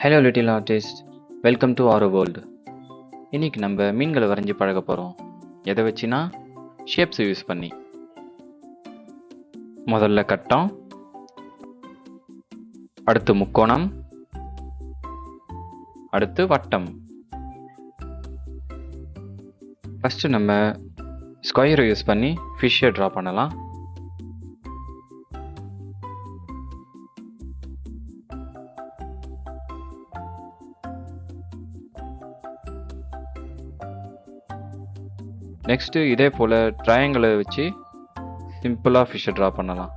Hello little artist, welcome to Arrow World. இன்றைக்கி நம்ம மீன்களை வரைஞ்சி பழக போகிறோம். எதை வச்சுனா ஷேப்ஸ் யூஸ் பண்ணி. முதல்ல கட்டம், அடுத்து முக்கோணம், அடுத்து வட்டம். ஃபஸ்ட்டு நம்ம ஸ்கொயரை யூஸ் பண்ணி ஃபிஷ்ஷை ட்ரா பண்ணலாம். நெக்ஸ்ட்டு இதே போல் ட்ரையாங்கிளை வச்சு சிம்பிளாக ஃபிஷ்ஷை ட்ரா பண்ணலாம்.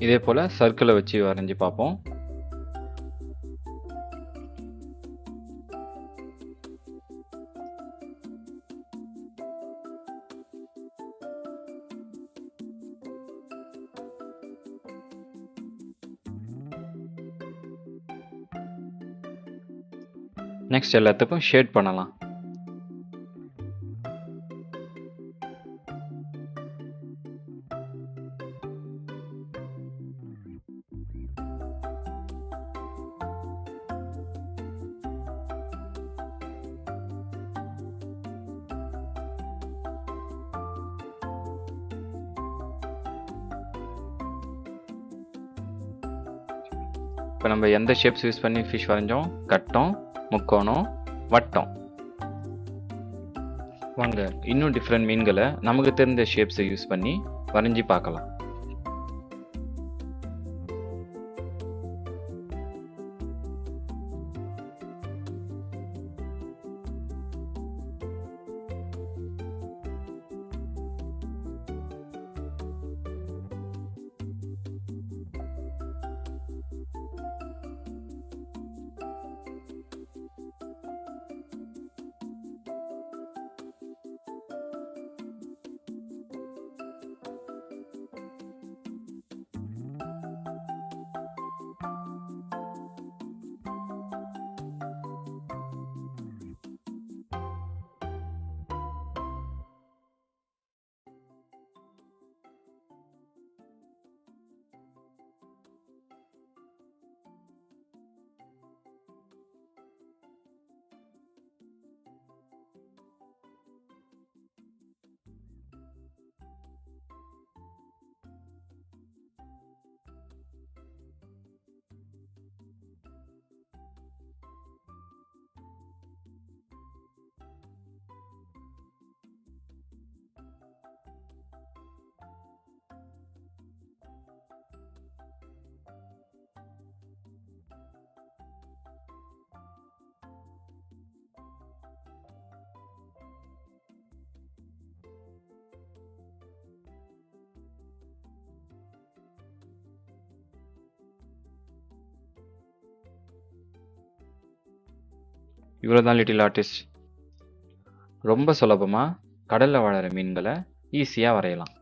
இதே போல் சர்க்கிளை வச்சு வரைஞ்சி பார்ப்போம். நெக்ஸ்ட் எல்லாத்துக்கும் ஷேட் பண்ணலாம். இப்போ நம்ம எந்த ஷேப்ஸ் யூஸ் பண்ணி ஃபிஷ் வரைஞ்சோம்? கட்டம், முக்கோணம், வட்டம். வாங்க இன்னும் டிஃப்ரெண்ட் மீன்களை நமக்கு தெரிந்த ஷேப்ஸை யூஸ் பண்ணி வரைஞ்சி பார்க்கலாம். இவ்வளோதான் லிட்டில் ஆர்டிஸ்ட். ரொம்ப சுலபமாக கடலில் வாழற மீன்களை ஈஸியாக வரையலாம்.